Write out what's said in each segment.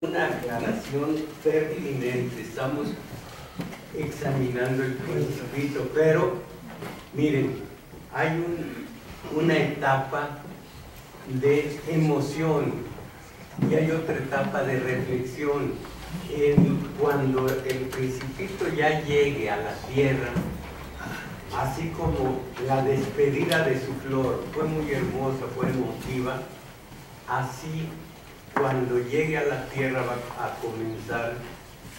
Una aclaración pertinente. Estamos examinando el Principito, pero miren, hay una etapa de emoción y hay otra etapa de reflexión. Cuando el Principito ya llegue a la tierra, así como la despedida de su flor fue muy hermosa, fue emotiva, así cuando llegue a la tierra va a comenzar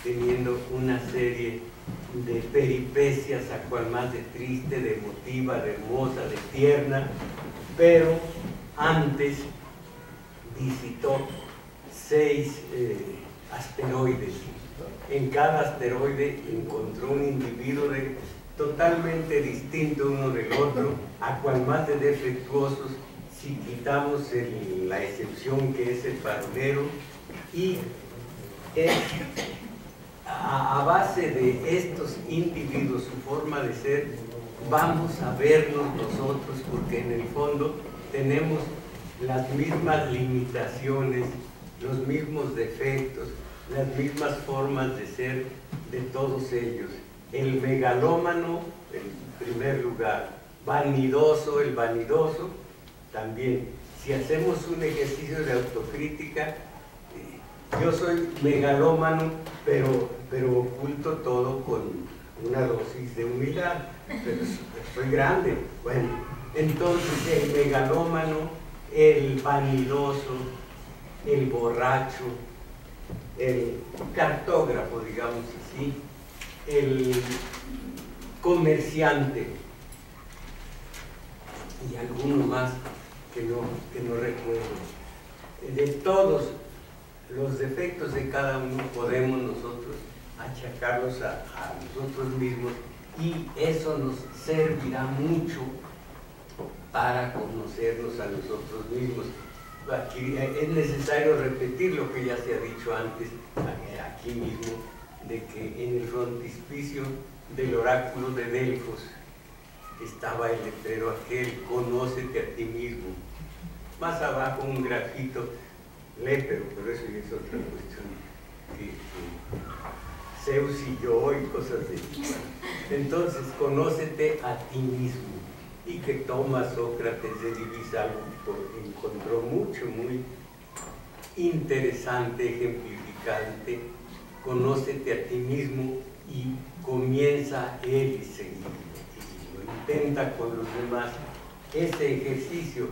teniendo una serie de peripecias, a cual más de triste, de emotiva, de hermosa, de tierna, pero antes visitó 6 asteroides. En cada asteroide encontró un individuo totalmente distinto uno del otro, a cual más de defectuosos, si quitamos la excepción que es el farolero, y a base de estos individuos, su forma de ser, vamos a vernos nosotros, porque en el fondo tenemos las mismas limitaciones, los mismos defectos, las mismas formas de ser de todos ellos. El megalómano, en primer lugar, vanidoso, el vanidoso, también. Si hacemos un ejercicio de autocrítica, yo soy megalómano, pero oculto todo con una dosis de humildad, pero soy grande. Bueno, entonces el megalómano, el vanidoso, el borracho, el cartógrafo, digamos así, el comerciante y algunos más que no recuerdo. De todos los defectos de cada uno podemos nosotros achacarlos a nosotros mismos, y eso nos servirá mucho para conocernos a nosotros mismos. Aquí es necesario repetir lo que ya se ha dicho antes, aquí mismo, de que en el frontispicio del oráculo de Delfos estaba el letrero aquel: conócete a ti mismo. Más abajo un grafito, pero eso ya es otra cuestión, Zeus y yo y cosas de eso. Entonces, conócete a ti mismo. Y que toma Sócrates de Divisa algo que encontró muy interesante, ejemplificante: conócete a ti mismo, y comienza él y seguirlo, y lo intenta con los demás. Ese ejercicio,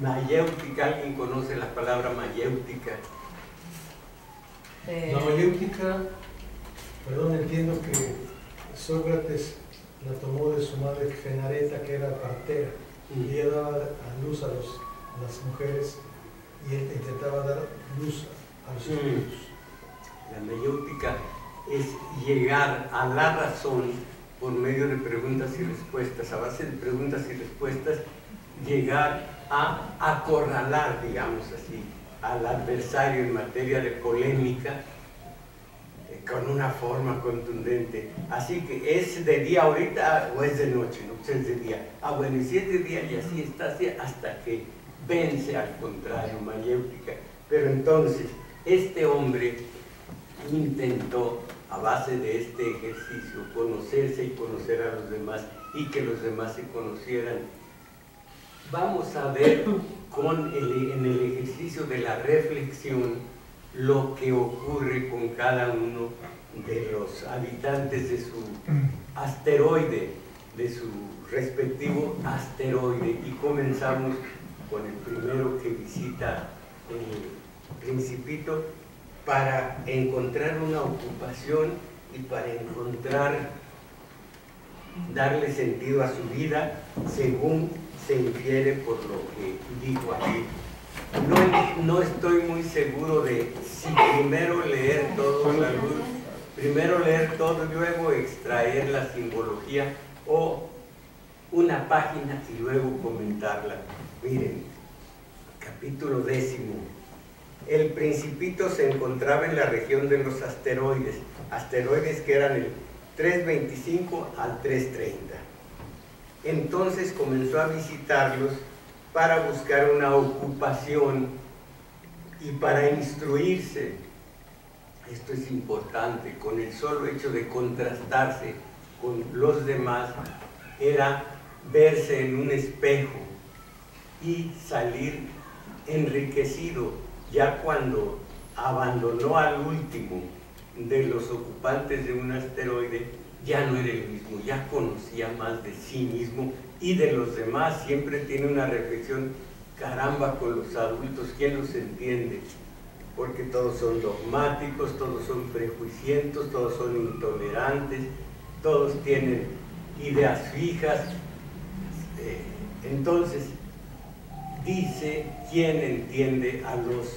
mayéutica, ¿alguien conoce la palabra mayéutica? La mayéutica, perdón, entiendo que Sócrates la tomó de su madre Fenareta, que era partera, y ella daba a luz a las mujeres, y él intentaba dar luz a los espíritus. La mayéutica es llegar a la razón por medio de preguntas y respuestas. A base de preguntas y respuestas, llegar a acorralar, digamos así, al adversario en materia de polémica, con una forma contundente. Así que, ¿es de día ahorita o es de noche? No, pues es de día. Bueno, y si es de día, y así está, así, hasta que vence al contrario, mayéutica. Pero entonces, este hombre intentó, a base de este ejercicio, conocerse y conocer a los demás, y que los demás se conocieran. Vamos a ver en el ejercicio de la reflexión lo que ocurre con cada uno de los habitantes de su asteroide, de su respectivo asteroide. Y comenzamos con el primero que visita el Principito, para encontrar una ocupación y para darle sentido a su vida, según se infiere por lo que dijo aquí. No estoy muy seguro de si primero leer todo y luego extraer la simbología, o una página y luego comentarla. Miren, capítulo 10. El Principito se encontraba en la región de los asteroides que eran el 325 al 330. Entonces comenzó a visitarlos para buscar una ocupación Y para instruirse, esto es importante, con el solo hecho de contrastarse con los demás, era verse en un espejo y salir enriquecido. Ya cuando abandonó al último de los ocupantes de un asteroide, ya no era el mismo, ya conocía más de sí mismo y de los demás. Siempre tiene una reflexión: caramba, con los adultos, ¿quién los entiende? Porque todos son dogmáticos, todos son prejuicientos, todos son intolerantes, todos tienen ideas fijas. Entonces, dice: ¿quién entiende a los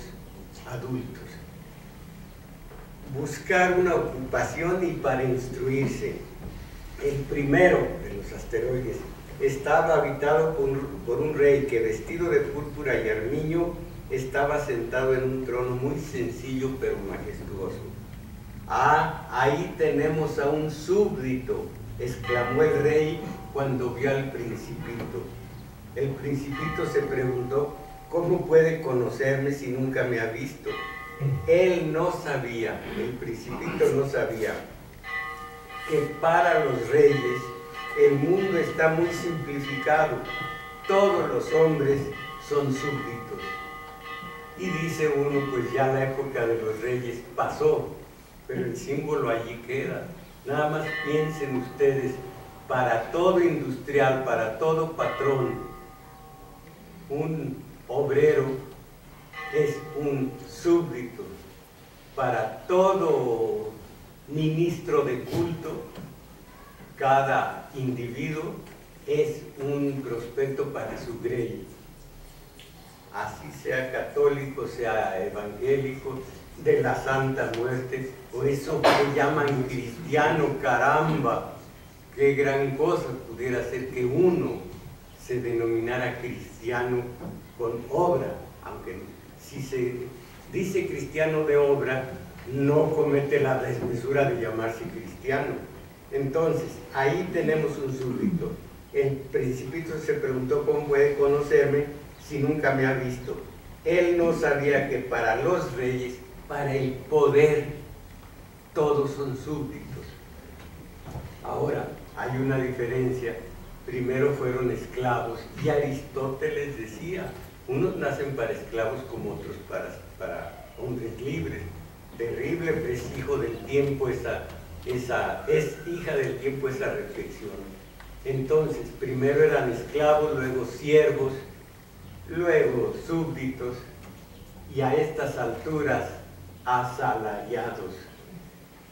adultos? Buscar una ocupación y para instruirse. El primero de los asteroides estaba habitado por un rey que, vestido de púrpura y armiño, estaba sentado en un trono muy sencillo pero majestuoso. «Ah, ahí tenemos a un súbdito», exclamó el rey cuando vio al Principito. El Principito se preguntó: ¿cómo puede conocerme si nunca me ha visto? Él no sabía, el Principito no sabía, que para los reyes el mundo está muy simplificado. Todos los hombres son súbditos. Y dice uno: pues ya la época de los reyes pasó, pero el símbolo allí queda. Nada más piensen ustedes, para todo industrial, para todo patrón, un obrero es un súbdito. Para todo ministro de culto, cada individuo es un prospecto para su grey. Así sea católico, sea evangélico, de la Santa Muerte, o eso que llaman cristiano. Caramba, qué gran cosa pudiera ser que uno se denominara cristiano con obra, aunque si se dice cristiano de obra, no comete la desmesura de llamarse cristiano. Entonces, ahí tenemos un súbdito. El Principito se preguntó: ¿cómo puede conocerme si nunca me ha visto? Él no sabía que para los reyes, para el poder, todos son súbditos. Ahora, hay una diferencia. Primero fueron esclavos, y Aristóteles decía: unos nacen para esclavos como otros para hombres libres. Terrible prestigio del tiempo es hija del tiempo esa reflexión. Entonces, primero eran esclavos, luego siervos, luego súbditos, y a estas alturas asalariados.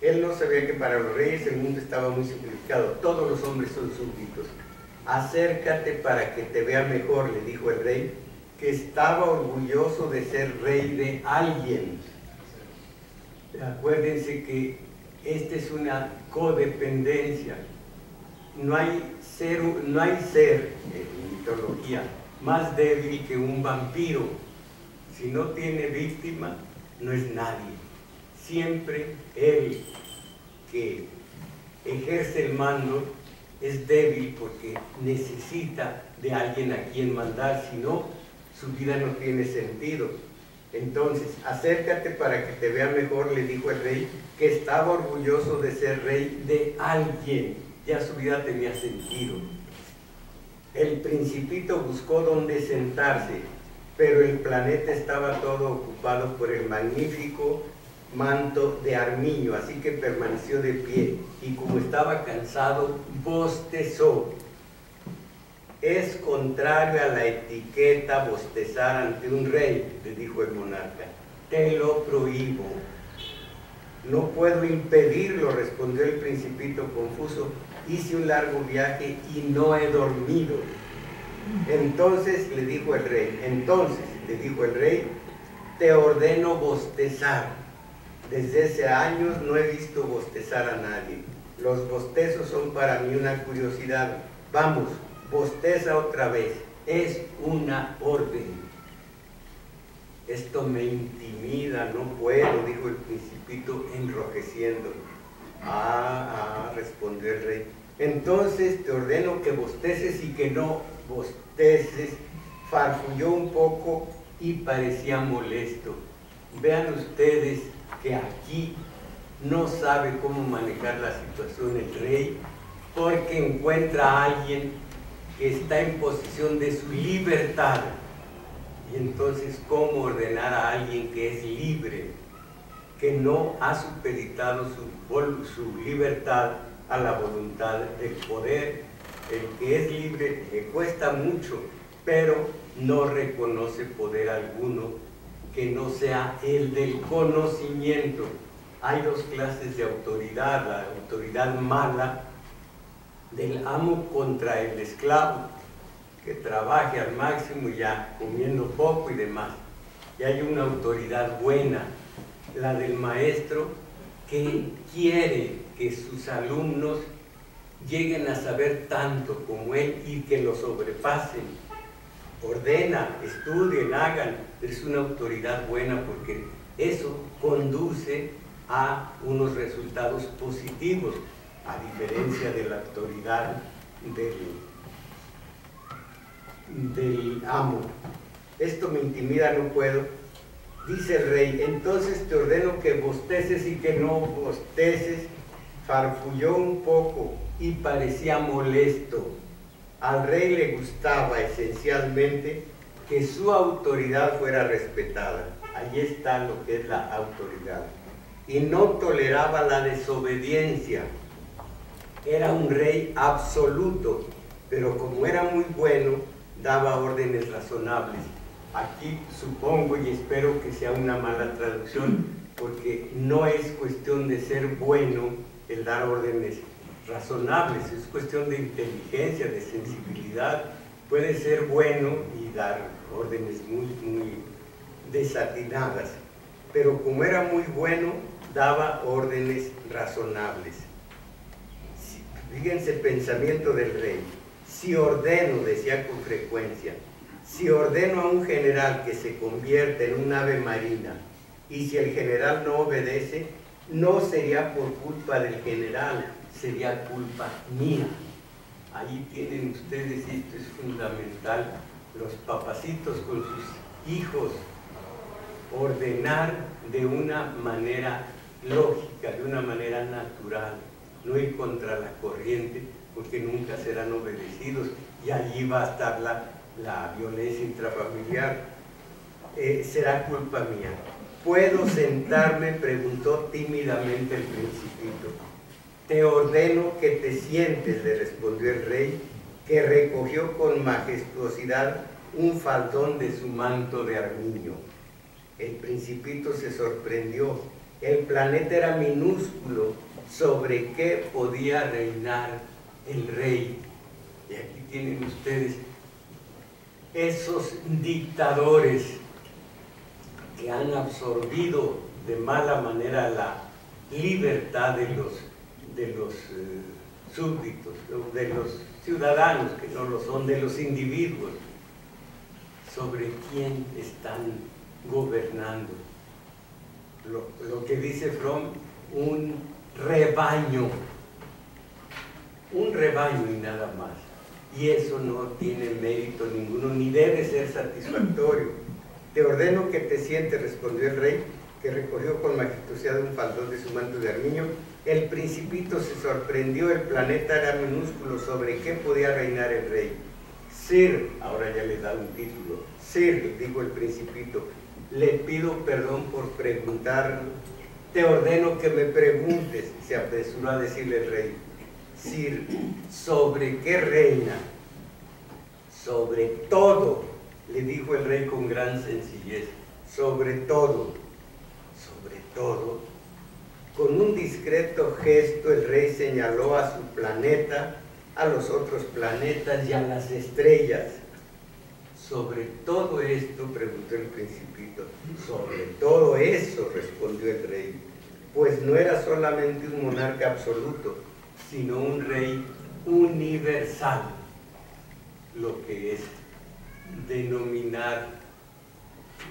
Él no sabía que para los reyes el mundo estaba muy simplificado. Todos los hombres son súbditos. «Acércate para que te vea mejor», le dijo el rey, que estaba orgulloso de ser rey de alguien. Acuérdense que esta es una codependencia. No hay ser en mitología más débil que un vampiro. Si no tiene víctima, no es nadie. Siempre el que ejerce el mando es débil porque necesita de alguien a quien mandar, si no, su vida no tiene sentido. Entonces, acércate para que te vea mejor, le dijo el rey, que estaba orgulloso de ser rey de alguien. Ya su vida tenía sentido. El Principito buscó dónde sentarse, pero el planeta estaba todo ocupado por el magnífico manto de armiño, así que permaneció de pie, y como estaba cansado, bostezó. «Es contrario a la etiqueta bostezar ante un rey», le dijo el monarca. «Te lo prohíbo». «No puedo impedirlo», respondió el Principito confuso. «Hice un largo viaje y no he dormido». Entonces le dijo el rey, «te ordeno bostezar. Desde hace años no he visto bostezar a nadie. Los bostezos son para mí una curiosidad. Vamos, bosteza otra vez. Es una orden». «Esto me intimida, no puedo», dijo el Principito enrojeciendo. Respondió el rey. «Entonces te ordeno que bosteces y que no bosteces». Farfulló un poco y parecía molesto. vean ustedes que aquí no sabe cómo manejar la situación el rey, porque encuentra a alguien que está en posesión de su libertad. Y entonces, ¿cómo ordenar a alguien que es libre, que no ha supeditado su libertad a la voluntad del poder? El que es libre le cuesta mucho, pero no reconoce poder alguno que no sea el del conocimiento. Hay dos clases de autoridad: la autoridad mala del amo contra el esclavo, que trabaje al máximo ya comiendo poco y demás. Y hay una autoridad buena, la del maestro, que quiere que sus alumnos lleguen a saber tanto como él y que lo sobrepasen. Ordena, estudien, hagan. Es una autoridad buena porque eso conduce a unos resultados positivos, a diferencia de la autoridad del amo. Esto me intimida, no puedo. Dice el rey: entonces te ordeno que bosteces y que no bosteces. Farfulló un poco y parecía molesto. Al rey le gustaba esencialmente que su autoridad fuera respetada. Allí está lo que es la autoridad. Y no toleraba la desobediencia. Era un rey absoluto, pero como era muy bueno, daba órdenes razonables. Aquí supongo y espero que sea una mala traducción, porque no es cuestión de ser bueno el dar órdenes razonables, es cuestión de inteligencia, de sensibilidad. Puede ser bueno y dar órdenes muy desatinadas, pero como era muy bueno, daba órdenes razonables. Fíjense el pensamiento del rey: si ordeno, decía con frecuencia, si ordeno a un general que se convierta en un ave marina, y si el general no obedece, no sería por culpa del general, sería culpa mía. Ahí tienen ustedes, esto es fundamental, los papacitos con sus hijos, ordenar de una manera lógica, de una manera natural, no ir contra la corriente, porque nunca serán obedecidos y allí va a estar la violencia intrafamiliar. Será culpa mía. ¿Puedo sentarme?, preguntó tímidamente el Principito. Te ordeno que te sientes, le respondió el rey, que recogió con majestuosidad un faldón de su manto de armiño. El Principito se sorprendió. El planeta era minúsculo. ¿Sobre qué podía reinar el rey? Y aquí tienen ustedes esos dictadores que han absorbido de mala manera la libertad de los súbditos, de los ciudadanos que no lo son, de los individuos. ¿Sobre quién están gobernando? Lo que dice Fromm, un rebaño y nada más. Y eso no tiene mérito ninguno, ni debe ser satisfactorio. Te ordeno que te sientes, respondió el rey, que recogió con majestuosidad un faldón de su manto de armiño. El Principito se sorprendió. El planeta era minúsculo. ¿Sobre qué podía reinar el rey? Sir, ahora ya le da un título. Sir, dijo el Principito, le pido perdón por preguntar. Te ordeno que me preguntes, se apresuró a decirle el rey. Sir, ¿sobre qué reina? Sobre todo, le dijo el rey con gran sencillez. Sobre todo. Sobre todo. Con un discreto gesto el rey señaló a su planeta, a los otros planetas y a las estrellas. Sobre todo esto, preguntó el Principito. Sobre todo eso, respondió el rey, pues no era solamente un monarca absoluto, sino un rey universal, lo que es denominar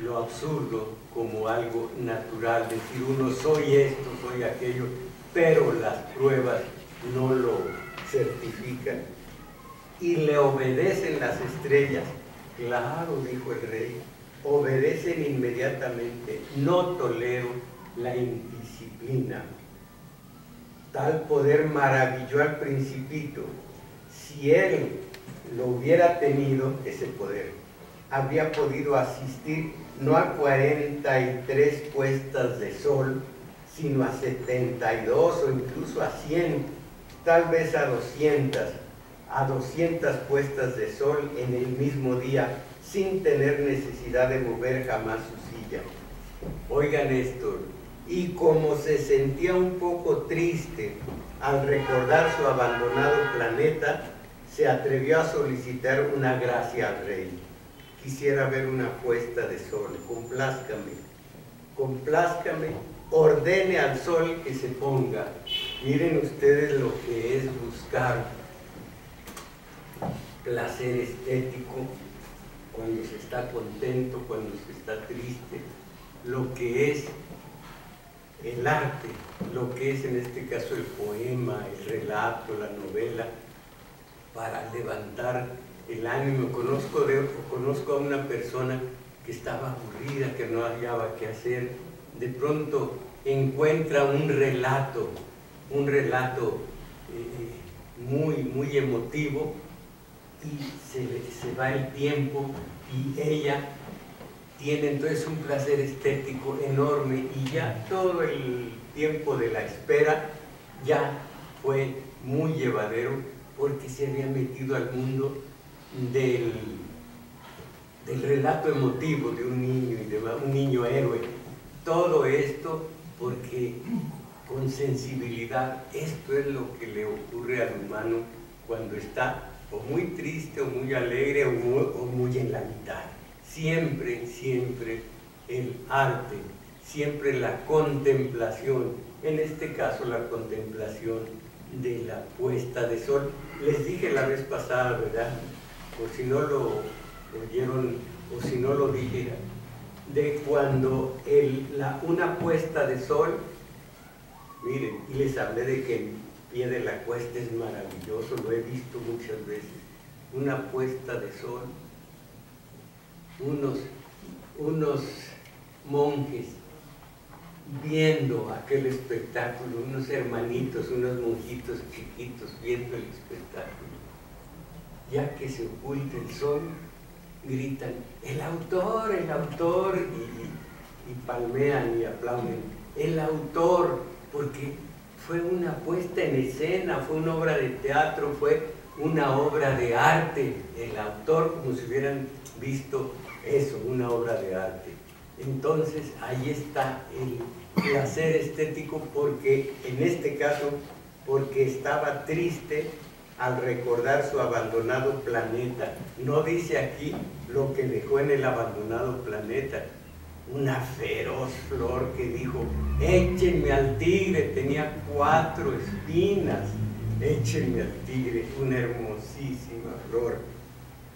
lo absurdo como algo natural, decir uno soy esto, soy aquello, pero las pruebas no lo certifican. Y le obedecen las estrellas. Claro, dijo el rey, obedecen inmediatamente. No tolero la indisciplina. Tal poder maravilló al Principito. Si él lo hubiera tenido, ese poder, habría podido asistir no a 43 puestas de sol, sino a 72 o incluso a 100, tal vez a 200 puestas de sol en el mismo día, sin tener necesidad de mover jamás su silla. Oigan esto, y como se sentía un poco triste al recordar su abandonado planeta, se atrevió a solicitar una gracia al rey. Quisiera ver una puesta de sol, complázcame, ordene al sol que se ponga. Miren ustedes lo que es buscar placer estético cuando se está contento, cuando se está triste, lo que es el arte, lo que es en este caso el poema, el relato, la novela, para levantar el ánimo. Conozco a una persona que estaba aburrida, que no hallaba qué hacer, de pronto encuentra un relato muy emotivo, y se va el tiempo y ella tiene entonces un placer estético enorme, y ya todo el tiempo de la espera ya fue muy llevadero, porque se había metido al mundo del relato emotivo de un niño, y de un niño héroe. Todo esto porque con sensibilidad, esto es lo que le ocurre al humano cuando está o muy triste, o muy alegre, o muy en la mitad. Siempre el arte, siempre la contemplación, en este caso la contemplación de la puesta de sol. Les dije la vez pasada, ¿verdad? Por si no lo oyeron, o si no lo dije, de cuando una puesta de sol, miren, y les hablé de que el pie de la cuesta es maravilloso, lo he visto muchas veces, una puesta de sol, unos monjes viendo aquel espectáculo, unos hermanitos, unos monjitos chiquitos viendo el espectáculo. Ya que se oculta el sol, gritan, el autor, y palmean y aplauden, el autor, porque fue una puesta en escena, fue una obra de teatro, fue una obra de arte, el autor, como si hubieran visto eso, una obra de arte. Entonces ahí está el placer estético, porque en este caso, porque estaba triste al recordar su abandonado planeta. No dice aquí lo que dejó en el abandonado planeta, una feroz flor que dijo, échenme al tigre, tenía 4 espinas, échenme al tigre, una hermosísima flor.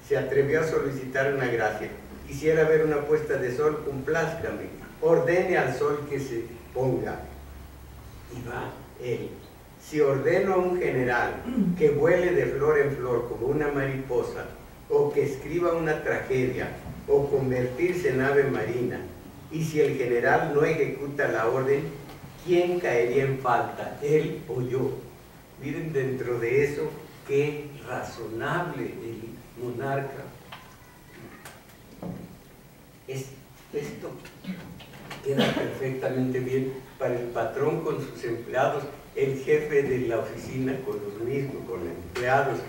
Se atrevió a solicitar una gracia. Quisiera ver una puesta de sol, complázcame, ordene al sol que se ponga. Y va él. Si ordeno a un general que vuele de flor en flor como una mariposa, o que escriba una tragedia, o convertirse en ave marina, y si el general no ejecuta la orden, ¿quién caería en falta, él o yo? Miren, dentro de eso, qué razonable el monarca. Esto queda perfectamente bien para el patrón con sus empleados, el jefe de la oficina con los mismos, con los empleados,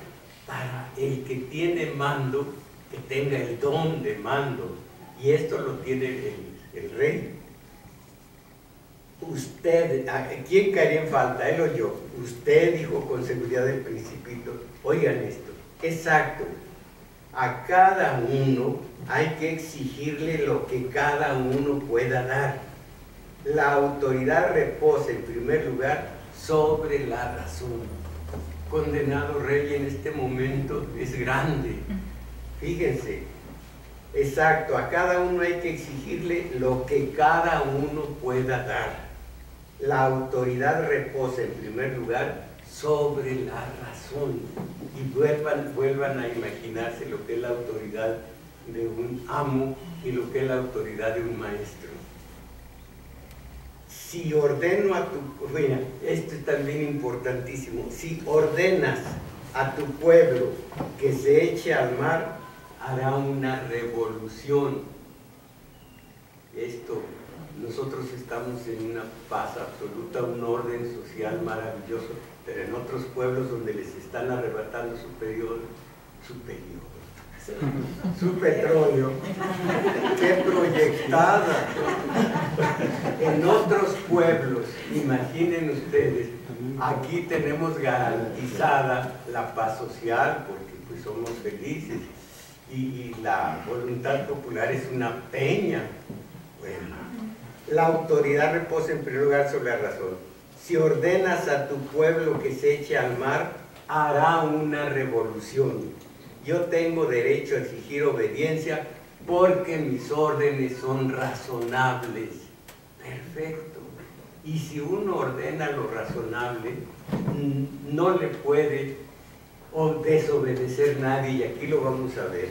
para el que tiene mando, que tenga el don de mando, y esto lo tiene el rey. Usted, ¿quién caería en falta, él o yo? Usted, dijo con seguridad el Principito. Oigan esto, exacto, a cada uno hay que exigirle lo que cada uno pueda dar. La autoridad reposa en primer lugar sobre la razón. Condenado rey, en este momento es grande. Fíjense, exacto, a cada uno hay que exigirle lo que cada uno pueda dar. La autoridad reposa en primer lugar sobre la razón. Y vuelvan a imaginarse lo que es la autoridad de un amo y lo que es la autoridad de un maestro. Si ordeno a tu... Mira, esto es también importantísimo. Si ordenas a tu pueblo que se eche al mar, hará una revolución. Esto, nosotros estamos en una paz absoluta, un orden social maravilloso, pero en otros pueblos donde les están arrebatando su petróleo, qué proyectada. En otros pueblos, imaginen ustedes, aquí tenemos garantizada la paz social porque pues somos felices y la voluntad popular es una peña. Bueno, la autoridad reposa en primer lugar sobre la razón. Si ordenas a tu pueblo que se eche al mar, hará una revolución. Yo tengo derecho a exigir obediencia porque mis órdenes son razonables. Perfecto. Y si uno ordena lo razonable, no le puede desobedecer nadie, y aquí lo vamos a ver.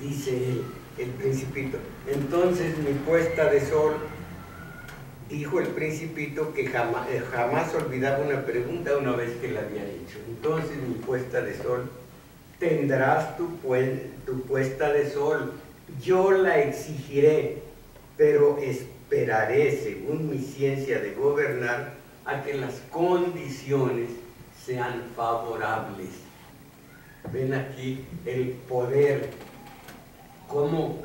Dice el Principito: entonces mi puesta de sol, dijo el Principito que jamás olvidaba una pregunta una vez que la había hecho. Entonces mi puesta de sol, tendrás tu puesta de sol, yo la exigiré, pero esperaré, según mi ciencia de gobernar, a que las condiciones sean favorables. Ven aquí el poder, cómo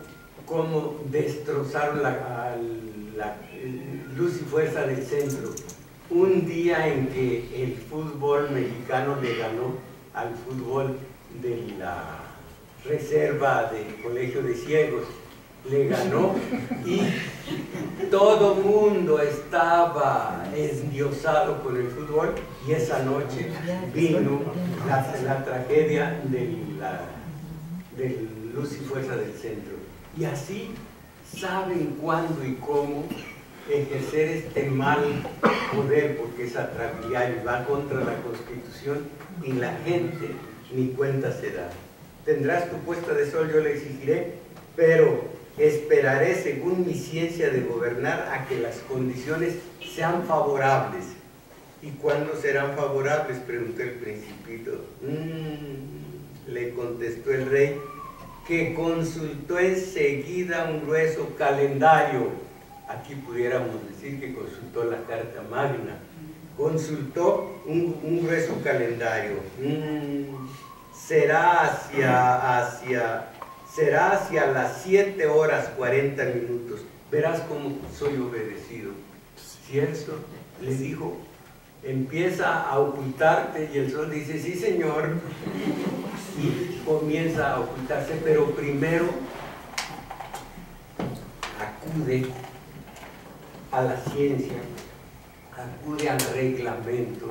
destrozaron la luz y fuerza del centro. Un día en que el fútbol mexicano le ganó al fútbol de la reserva del Colegio de Ciegos, le ganó y todo mundo estaba endiosado con el fútbol, y esa noche vino la tragedia de luz y fuerza del centro. Y así saben cuándo y cómo ejercer este mal poder, porque es atrabiliario, va contra la Constitución y la gente ni cuenta se da. Tendrás tu puesta de sol, yo le exigiré, pero esperaré, según mi ciencia de gobernar, a que las condiciones sean favorables. ¿Y cuándo serán favorables?, preguntó el Principito. Le contestó el rey, que consultó enseguida un grueso calendario. Aquí pudiéramos decir que consultó la Carta Magna. Consultó un grueso calendario. Será hacia las 7 horas 40 minutos. Verás cómo soy obedecido. ¿Cierto? Le dijo, empieza a ocultarte, y el sol dice, sí señor, y comienza a ocultarse, pero primero acude a la ciencia, acude al reglamento,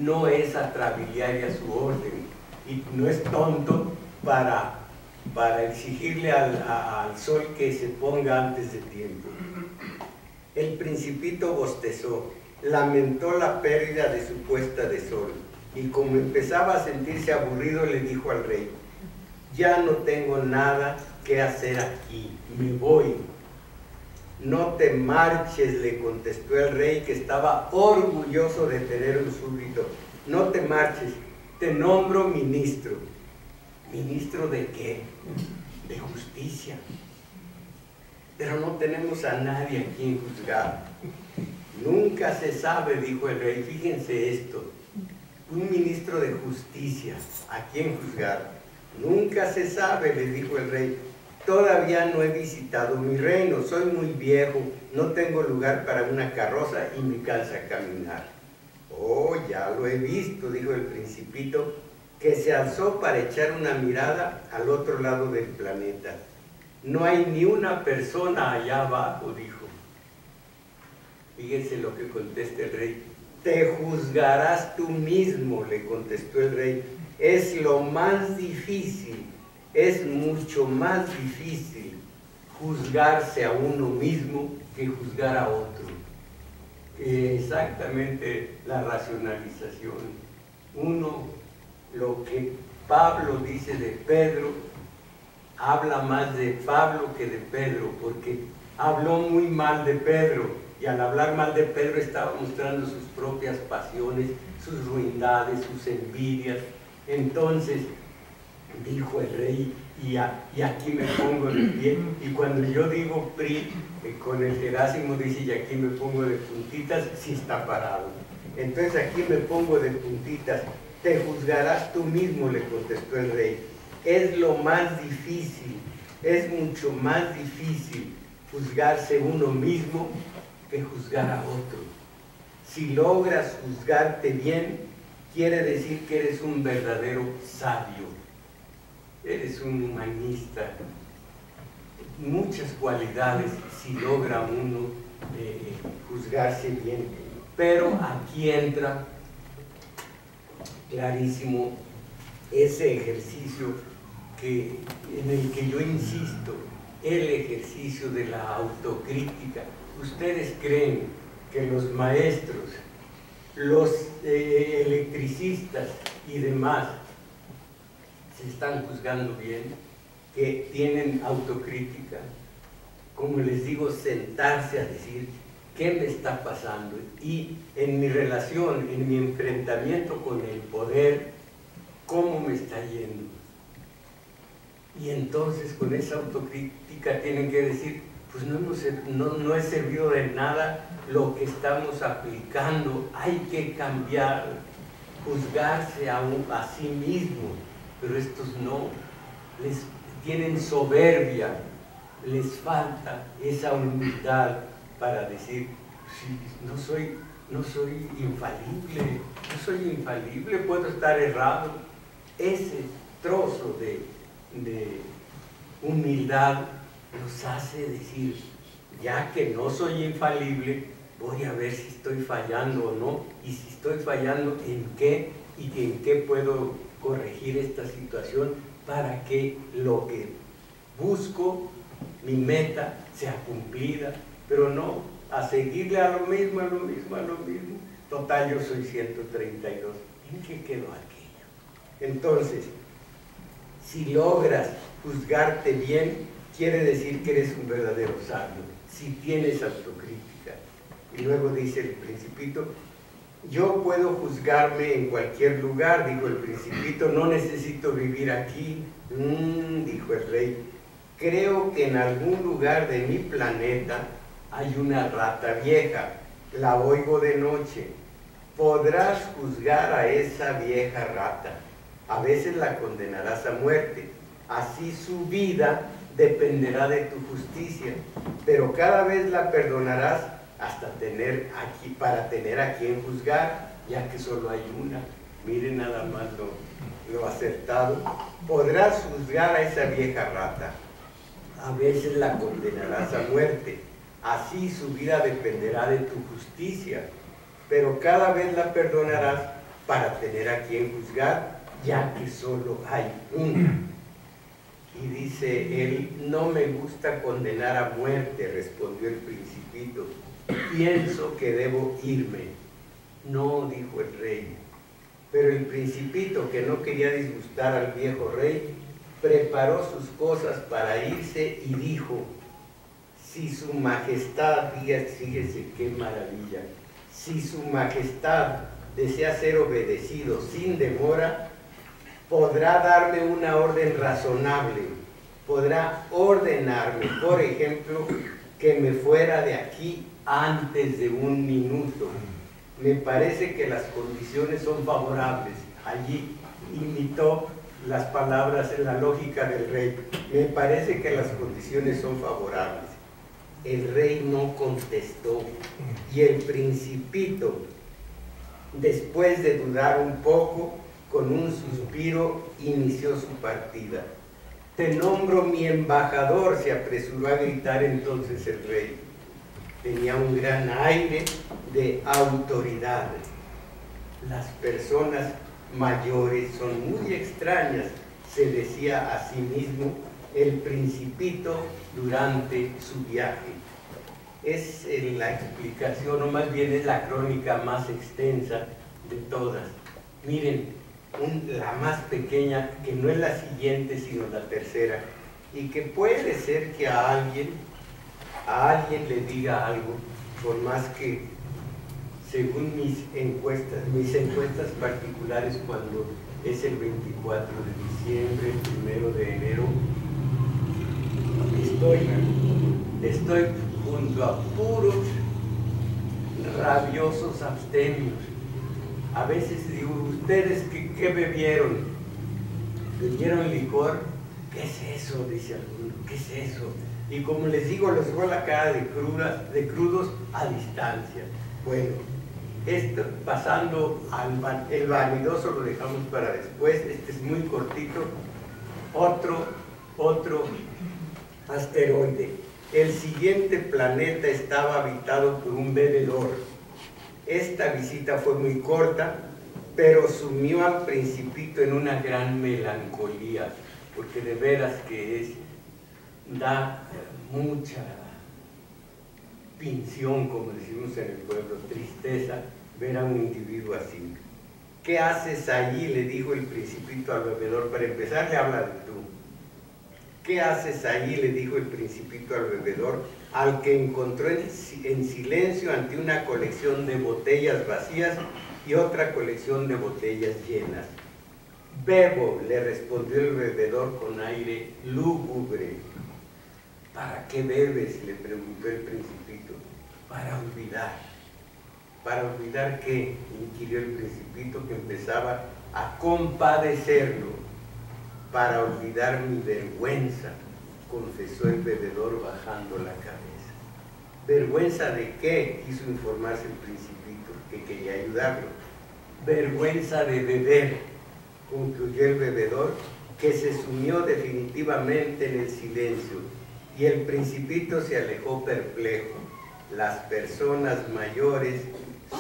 no es atrabiliaria su orden, y no es tonto para exigirle al sol que se ponga antes de tiempo. El Principito bostezó, lamentó la pérdida de su puesta de sol, y como empezaba a sentirse aburrido, le dijo al rey, ya no tengo nada que hacer aquí, me voy. No te marches, le contestó el rey, que estaba orgulloso de tener un súbdito. No te marches, te nombro ministro. ¿Ministro de qué? De justicia. Pero no tenemos a nadie a quien juzgar. Nunca se sabe, dijo el rey. Fíjense esto, un ministro de justicia, ¿a quién juzgar? Nunca se sabe, le dijo el rey. Todavía no he visitado mi reino, soy muy viejo, no tengo lugar para una carroza y me cansa caminar. Oh, ya lo he visto, dijo el Principito, que se alzó para echar una mirada al otro lado del planeta. No hay ni una persona allá abajo, dijo. Fíjense lo que contesta el rey. Te juzgarás tú mismo, le contestó el rey. Es lo más difícil, es mucho más difícil juzgarse a uno mismo que juzgar a otro. Exactamente la racionalización. Uno, lo que Pablo dice de Pedro, habla más de Pablo que de Pedro, porque habló muy mal de Pedro, y al hablar mal de Pedro estaba mostrando sus propias pasiones, sus ruindades, sus envidias. Entonces dijo el rey, y aquí me pongo de pie. Y cuando yo digo PRI, con el Jerásimo dice, y aquí me pongo de puntitas, sí está parado. Entonces aquí me pongo de puntitas. Te juzgarás tú mismo, le contestó el rey. Es lo más difícil, es mucho más difícil juzgarse uno mismo que juzgar a otro. Si logras juzgarte bien, quiere decir que eres un verdadero sabio. Eres un humanista. Muchas cualidades si logra uno juzgarse bien. Pero aquí entra clarísimo ese ejercicio en el que yo insisto, el ejercicio de la autocrítica. ¿Ustedes creen que los maestros, los electricistas y demás se están juzgando bien, que tienen autocrítica? Como les digo, sentarse a decir, ¿qué me está pasando? Y en mi relación, en mi enfrentamiento con el poder, ¿cómo me está yendo? Y entonces con esa autocrítica tienen que decir, pues no he servido de nada lo que estamos aplicando, hay que cambiar, juzgarse a sí mismo. Pero estos no, les tienen soberbia, les falta esa humildad para decir, sí, no soy infalible, puedo estar errado. Ese trozo de humildad nos hace decir, ya que no soy infalible, voy a ver si estoy fallando o no, y si estoy fallando, ¿en qué? Y en qué puedo corregir esta situación para que lo que busco, mi meta, sea cumplida. Pero no a seguirle a lo mismo. Total, yo soy 132. ¿En qué quedó aquello? Entonces, si logras juzgarte bien, quiere decir que eres un verdadero sabio, si tienes autocrítica. Y luego dice el Principito, yo puedo juzgarme en cualquier lugar, dijo el Principito, no necesito vivir aquí. Dijo el rey, creo que en algún lugar de mi planeta hay una rata vieja, la oigo de noche. Podrás juzgar a esa vieja rata, a veces la condenarás a muerte, así su vida dependerá de tu justicia, pero cada vez la perdonarás hasta para tener a quien juzgar, ya que solo hay una. Miren nada más lo acertado. Podrás juzgar a esa vieja rata, a veces la condenarás a muerte, así su vida dependerá de tu justicia, pero cada vez la perdonarás para tener a quien juzgar, ya que solo hay una. Y dice él, no me gusta condenar a muerte, respondió el Principito, pienso que debo irme. No, dijo el rey. Pero el Principito, que no quería disgustar al viejo rey, preparó sus cosas para irse y dijo, si su majestad, fíjese qué maravilla, si su majestad desea ser obedecido sin demora, podrá darme una orden razonable, podrá ordenarme, por ejemplo, que me fuera de aquí antes de 1 minuto. Me parece que las condiciones son favorables. Allí imitó las palabras en la lógica del rey. Me parece que las condiciones son favorables. El rey no contestó y el Principito, después de dudar un poco, con un suspiro inició su partida. Te nombro mi embajador, se apresuró a gritar entonces el rey. Tenía un gran aire de autoridad. Las personas mayores son muy extrañas, se decía a sí mismo el Principito durante su viaje. Es la explicación, o más bien es la crónica más extensa de todas. Miren, la más pequeña, que no es la siguiente, sino la tercera. y que puede ser que a alguien le diga algo, por más que según mis encuestas particulares, cuando es el 24 de diciembre, el 1 de enero, estoy junto a puros rabiosos abstemios. A veces digo, ¿ustedes qué bebieron? ¿Bebieron licor? ¿Qué es eso? Dice alguno, ¿qué es eso? Y como les digo, les veo la cara de crudos a distancia. Bueno, esto, pasando el vanidoso lo dejamos para después, este es muy cortito. Otro asteroide. El siguiente planeta estaba habitado por un bebedor. Esta visita fue muy corta, pero sumió al Principito en una gran melancolía, porque de veras que da mucha pinción, como decimos en el pueblo, tristeza, ver a un individuo así. ¿Qué haces allí?, le dijo el Principito al bebedor. Para empezar, le habla de tú. ¿Qué haces allí?, le dijo el Principito al bebedor, al que encontró en silencio ante una colección de botellas vacías y otra colección de botellas llenas. Bebo, le respondió el bebedor con aire lúgubre. ¿Para qué bebes?, le preguntó el Principito. Para olvidar. ¿Para olvidar qué?, inquirió el Principito, que empezaba a compadecerlo. Para olvidar mi vergüenza, confesó el bebedor bajando la cabeza. ¿Vergüenza de qué?, quiso informarse el Principito, que quería ayudarlo. Vergüenza de beber, concluyó el bebedor, que se sumió definitivamente en el silencio, y el Principito se alejó perplejo. Las personas mayores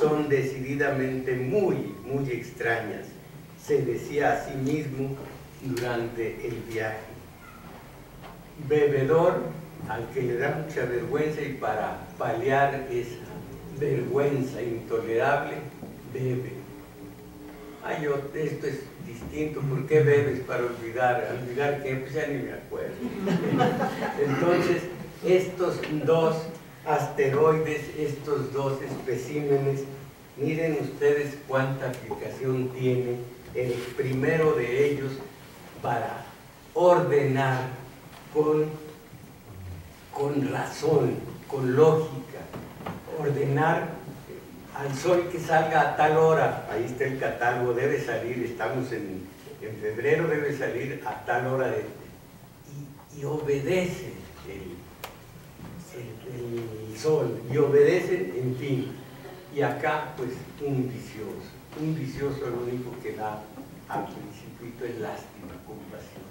son decididamente muy extrañas, se decía a sí mismo durante el viaje. Bebedor al que le da mucha vergüenza, y para paliar esa vergüenza intolerable, bebe. Ay, esto es distinto. ¿Por qué bebes? Para olvidar. ¿Olvidar qué? Pues ya ni me acuerdo. Entonces, estos dos asteroides, estos dos especímenes, miren ustedes cuánta aplicación tiene el primero de ellos para ordenar con razón, con lógica, ordenar al sol que salga a tal hora. Ahí está el catálogo, debe salir, estamos en febrero, debe salir a tal hora, y obedece el sol, y obedece, en fin. Y acá, pues, un vicioso lo único que da al Principito es lástima, compasión.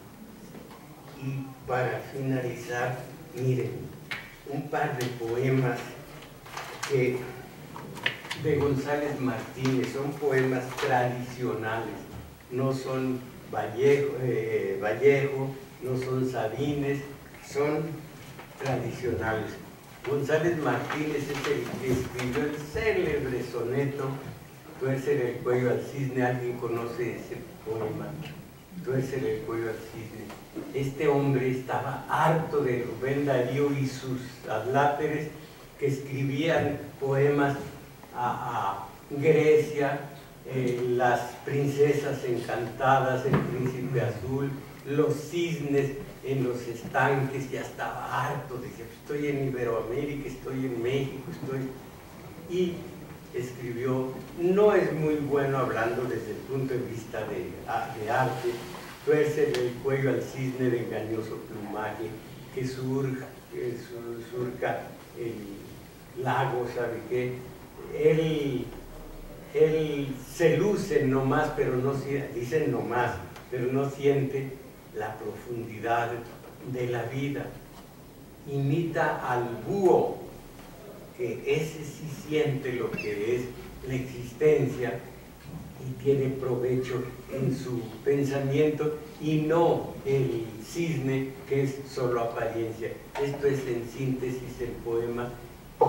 Y para finalizar, miren, un par de poemas de González Martínez, son poemas tradicionales, no son Vallejo, no son Sabines, son tradicionales. González Martínez es el que escribió el célebre soneto Tuércele el cuello al cisne. ¿Alguien conoce ese poema? Tuércele el cuello al cisne. Este hombre estaba harto de Rubén Darío y sus adláteres, que escribían poemas a Grecia, las princesas encantadas, el príncipe azul, los cisnes en los estanques. Ya estaba harto, decía, estoy en Iberoamérica, estoy en México, y escribió. No es muy bueno hablando desde el punto de vista de arte. Tuércele el cuello al cisne de engañoso plumaje, que surca el lago, ¿sabe qué? Él se luce nomás, pero no dicen nomás, pero no siente la profundidad de la vida. Imita al búho, que ese sí siente lo que es la existencia y tiene provecho en su pensamiento, y no el cisne, que es solo apariencia. Esto es en síntesis el poema,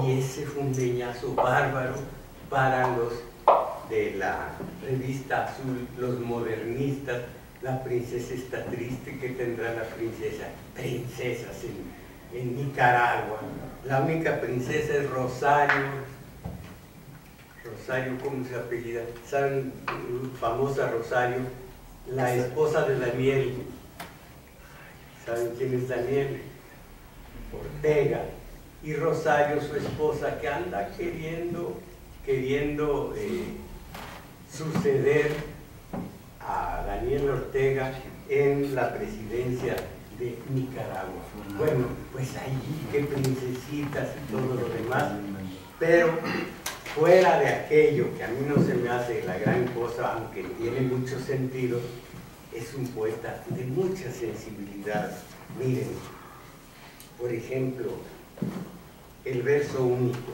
y ese fue un leñazo bárbaro para los de la revista Azul, los modernistas, La princesa está triste. ¿Qué tendrá la princesa? Princesas en Nicaragua. La única princesa es Rosario. Rosario, ¿cómo se apellida? ¿Saben? Famosa Rosario, la esposa de Daniel. ¿Saben quién es Daniel? Ortega. Y Rosario, su esposa, que anda queriendo suceder a Daniel Ortega en la presidencia de Nicaragua. Bueno, pues ahí, qué princesitas y todo lo demás, pero fuera de aquello que a mí no se me hace la gran cosa, aunque tiene mucho sentido, es un poeta de mucha sensibilidad. Miren, por ejemplo, el verso único.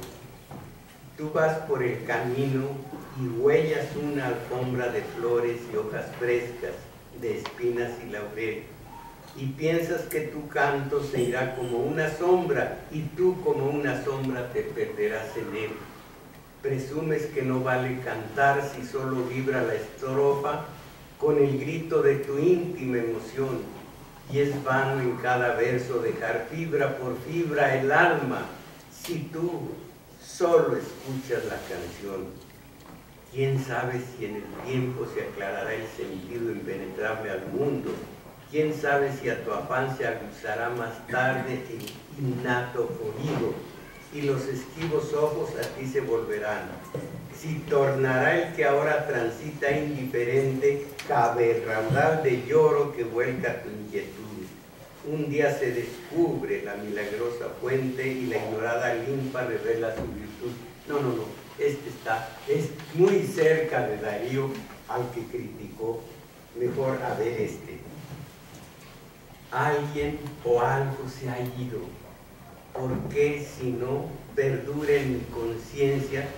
Tú vas por el camino y huellas una alfombra de flores y hojas frescas, de espinas y laurel, y piensas que tu canto se irá como una sombra, y tú como una sombra te perderás en él. Presumes que no vale cantar si solo vibra la estrofa con el grito de tu íntima emoción, y es vano en cada verso dejar fibra por fibra el alma si tú solo escuchas la canción. ¿Quién sabe si en el tiempo se aclarará el sentido impenetrable al mundo? ¿Quién sabe si a tu afán se aguzará más tarde el innato oído y los esquivos ojos a ti se volverán? Si tornará el que ahora transita indiferente, cabe el raudal de lloro que vuelca tu inquietud. Un día se descubre la milagrosa fuente y la ignorada linfa revela su virtud. No, este es muy cerca de Darío, al que criticó. Mejor a ver este. Alguien o algo se ha ido. ¿Por qué si no perdura en mi conciencia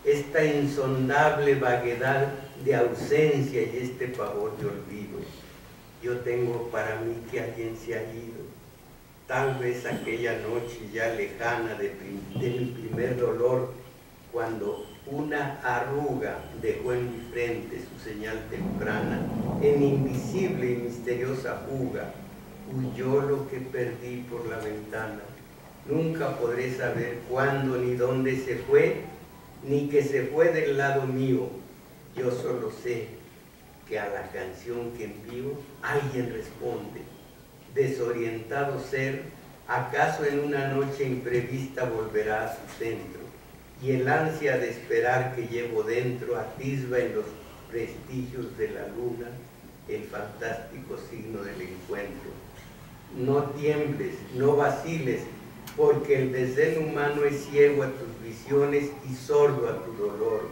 esta insondable vaguedad de ausencia y este pavor de olvido? Yo tengo para mí que alguien se ha ido, tal vez aquella noche ya lejana de mi primer dolor, cuando una arruga dejó en mi frente su señal temprana, en invisible y misteriosa fuga, huyó lo que perdí por la ventana. Nunca podré saber cuándo ni dónde se fue, ni que se fue del lado mío. Yo solo sé que a la canción que envío alguien responde. Desorientado ser, acaso en una noche imprevista volverá a su centro, y el ansia de esperar que llevo dentro atisba en los vestigios de la luna el fantástico signo del encuentro. No tiembles, no vaciles, porque el desdén humano es ciego a tus visiones y sordo a tu dolor.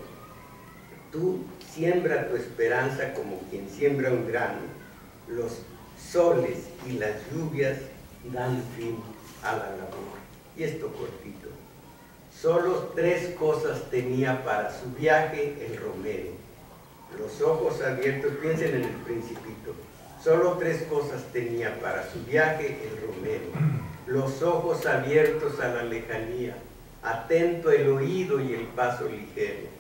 Tú siembra tu esperanza como quien siembra un grano. Los soles y las lluvias dan fin a la labor. Y esto cortito. Solo 3 cosas tenía para su viaje el Romero. Los ojos abiertos, piensen en el Principito. Solo 3 cosas tenía para su viaje el Romero. Los ojos abiertos a la lejanía, atento el oído y el paso ligero.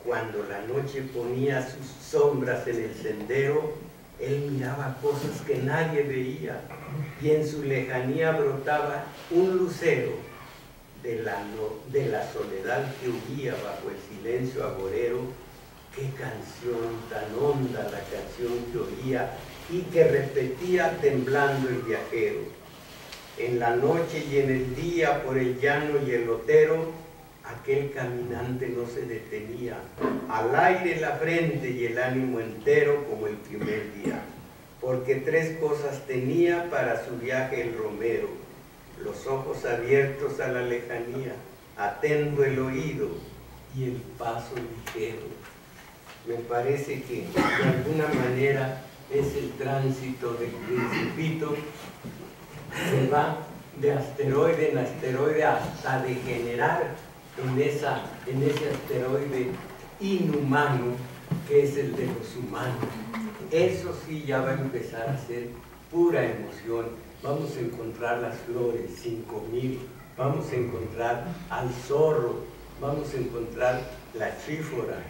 Cuando la noche ponía sus sombras en el sendero, él miraba cosas que nadie veía, y en su lejanía brotaba un lucero de la soledad que huía bajo el silencio agorero. Qué canción tan honda la canción que oía y que repetía temblando el viajero. En la noche y en el día, por el llano y el otero, aquel caminante no se detenía, al aire la frente y el ánimo entero como el primer día, porque 3 cosas tenía para su viaje el Romero: los ojos abiertos a la lejanía, atento el oído y el paso ligero. Me parece que de alguna manera es el tránsito del Principito, se va de asteroide en asteroide hasta degenerar en ese asteroide inhumano que es el de los humanos. Eso sí ya va a empezar a ser pura emoción. Vamos a encontrar las flores, 5000, vamos a encontrar al zorro, vamos a encontrar la chífora,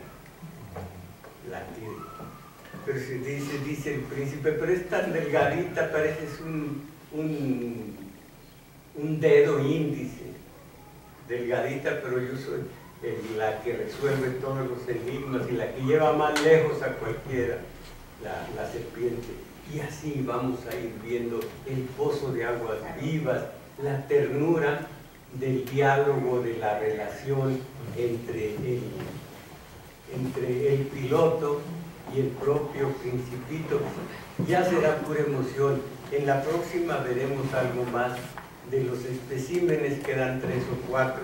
la que pero se dice el príncipe, pero es tan delgadita, pareces un dedo índice, delgadita, pero yo soy la que resuelve todos los enigmas y la que lleva más lejos a cualquiera, la serpiente. Y así vamos a ir viendo el pozo de aguas vivas, la ternura del diálogo, de la relación entre el piloto y el propio Principito. Ya será pura emoción. En la próxima veremos algo más de los especímenes, quedan 3 o 4,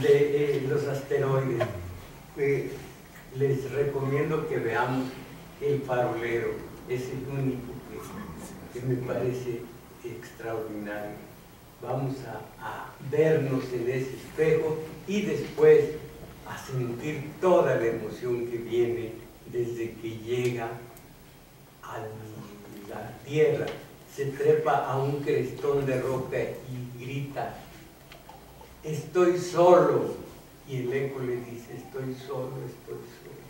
de los asteroides. Les recomiendo que veamos El Farolero, es el único que me parece extraordinario. Vamos a vernos en ese espejo y después a sentir toda la emoción que viene desde que llega a la tierra, se trepa a un crestón de roca y grita: estoy solo, y el eco le dice: estoy solo, estoy solo.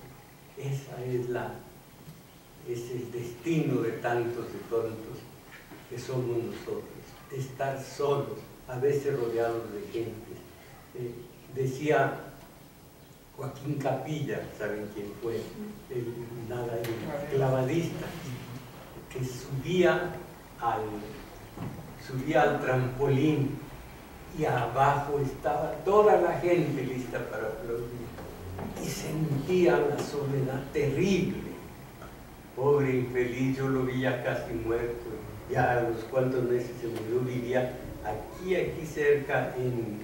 Es el destino de tantos de tontos que somos nosotros, estar solos, a veces rodeados de gente. Decía Joaquín Capilla, ¿saben quién fue? El clavadista, que subía al trampolín y abajo estaba toda la gente lista para aplaudir y sentía la soledad terrible. Pobre infeliz, yo lo vi ya casi muerto, ya a los cuantos meses se murió. Vivía aquí cerca en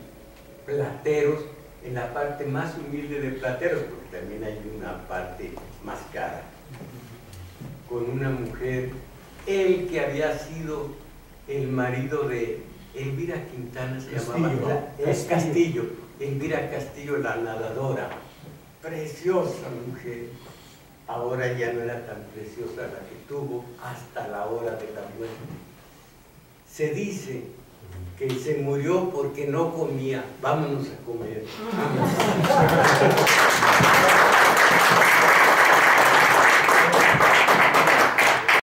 Plateros, en la parte más humilde de Plateros, porque también hay una parte más cara, con una mujer, él que había sido el marido de Elvira Quintana, se llamaba Castillo, Elvira Castillo, la nadadora, preciosa mujer. Ahora ya no era tan preciosa la que tuvo hasta la hora de la muerte. Se dice que se murió porque no comía. Vámonos a comer.